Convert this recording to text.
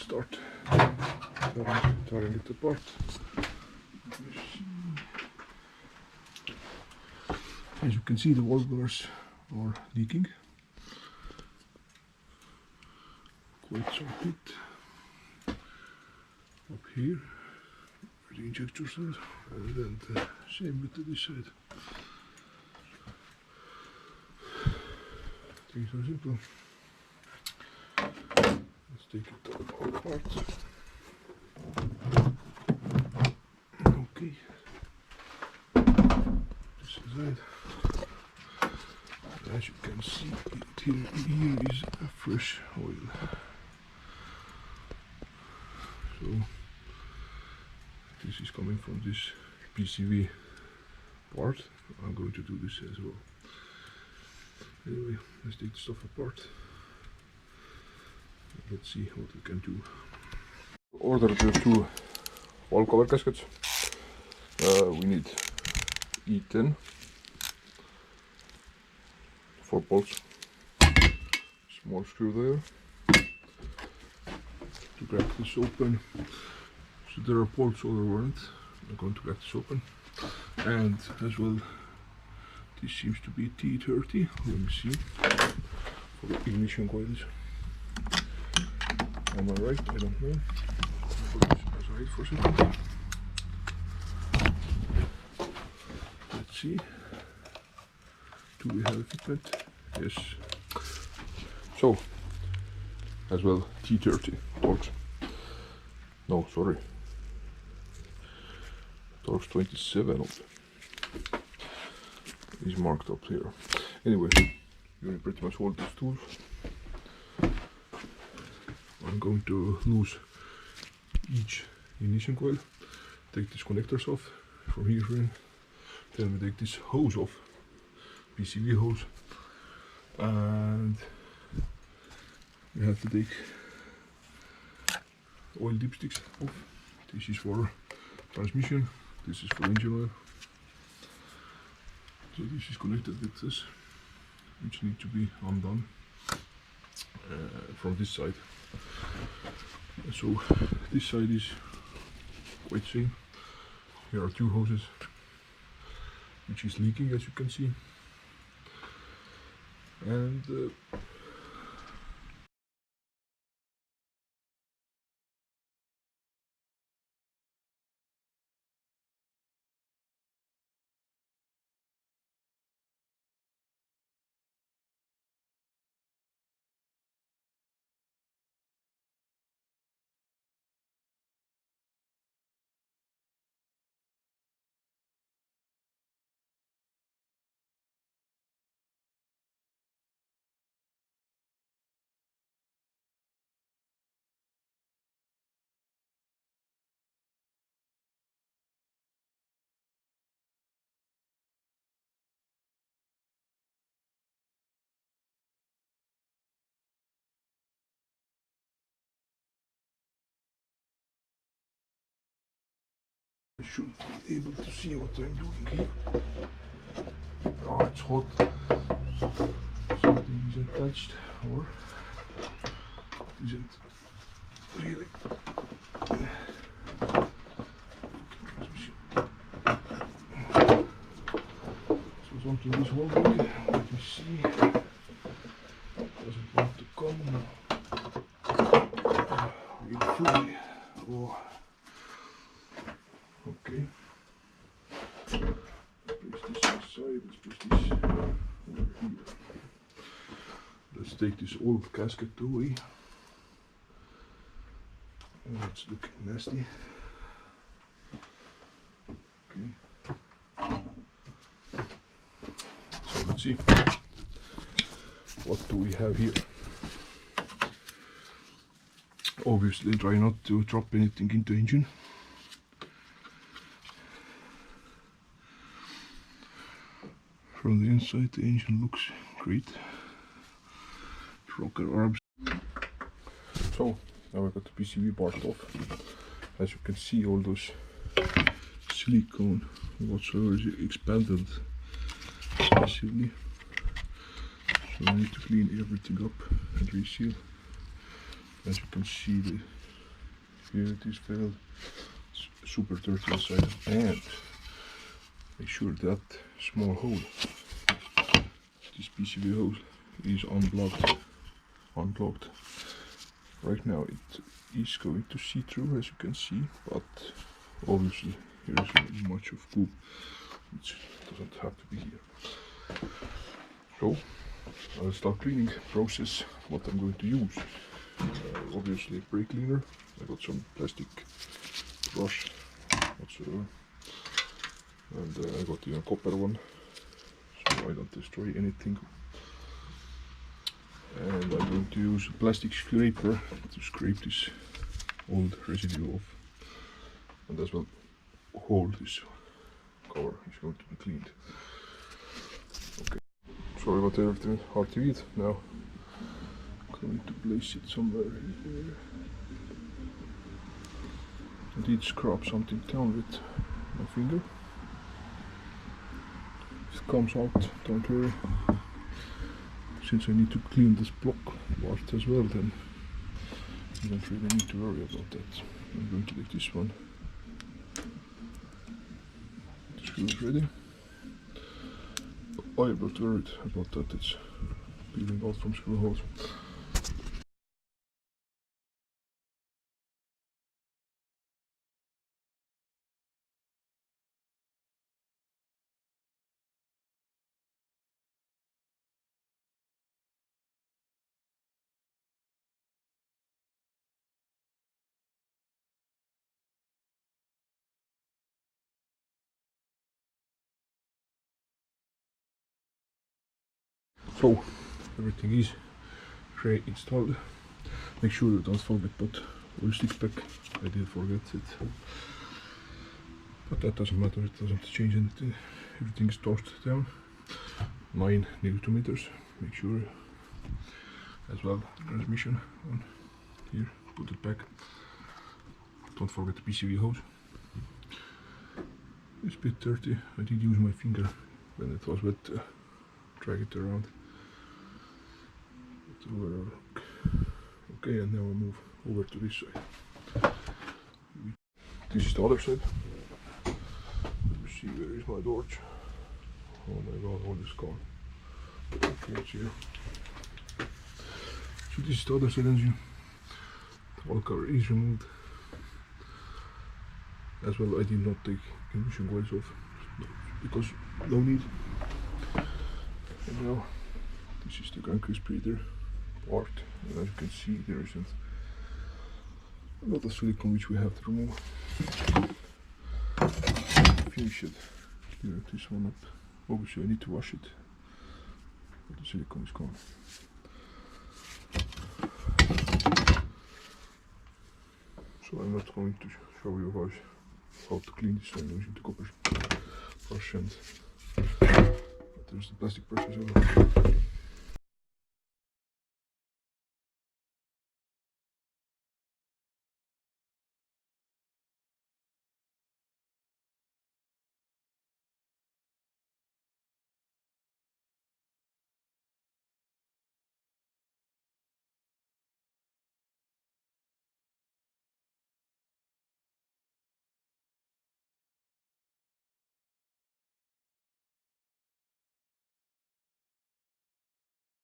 start tearing it apart. As you can see, the wall bars are leaking quite some bit up here where the injectors are, and then the same with this side. Things are simple. Let's take it all apart. Okay. This side. As you can see, here is a fresh oil. So this is coming from this PCV part. I'm going to do this as well. Anyway, let's take the stuff apart. Let's see what we can do. Ordered the two wall cover gaskets. We need E10, 4 bolts, small screwdriver to crack this open. So there are bolts all around. I'm going to crack this open, and as well, this seems to be T30. Let me see. For the ignition coils. Am I right? I don't know. Put this aside for a second. Let's see. Do we have equipment? Yes. So, as well, T30 torch. No, sorry. Torch 27 is marked up here. Anyway, you pretty much hold these tools. I'm going to lose each ignition coil, take these connectors off from here in, then we take this hose off, PCV hose, and we have to take oil dipsticks off. This is for transmission, this is for engine oil. So this is connected with this, which need to be undone from this side. So this side is quite same. Here are two hoses, which is leaking, as you can see, and I should be able to see what I'm doing here. Oh, it's hot. Something isn't touched or isn't really. So something is holding. Let me see. Doesn't want to come really fully. Oh. Okay. Place this aside, let's place this over here. Let's take this old gasket away. It's looking nasty. Okay. So let's see. What do we have here? Obviously try not to drop anything into engine. From the inside, the engine looks great. Rocker arms. So now I got the PCV part off. As you can see, all those silicone whatsoever is expanded massively. So I need to clean everything up and reseal. As you can see, the here it is filled. It's super dirty inside, and make sure that small hole, this PCB hole, is unblocked. Right now it is going to see through, as you can see, but obviously here is much of poop which doesn't have to be here. So I'll start cleaning process. What I'm going to use, obviously a brake cleaner. I got some plastic brush whatsoever, and I got the copper one so I don't destroy anything. And I'm going to use a plastic scraper to scrape this old residue off, and as well hold this cover is going to be cleaned. Okay, sorry about everything, hard to eat. Now I'm going to place it somewhere here. I did scrub something down with my finger. If it comes out, don't worry. Since I need to clean this block part as well, then you don't really need to worry about that. I'm going to take this one. The screw is ready. I'm not worried about that, it's peeling out from screw holes. So everything is pre-installed. Make sure you don't forget put oil stick back. I did forget it, but that doesn't matter, it doesn't change anything. Everything is torqued down, 9 Newton-meters. Make sure as well the transmission on here, put it back. Don't forget the PCV hose. It's a bit dirty, I did use my finger when it was wet to drag it around. Okay, and now I'll move over to this side. This is the other side. Let me see, where is my torch? Oh my god, all is gone. Okay, it's here. So this is the other side engine. The oil cover is removed. As well, I did not take ignition coils off because no need. And now this is the crankcase breather part, and as you can see there isn't a lot of silicone which we have to remove. Finish it, clear this one up. Obviously I need to wash it, but the silicone is gone. So I'm not going to show you how to clean this. I'm using the copper brush, and but there's the plastic brush as well.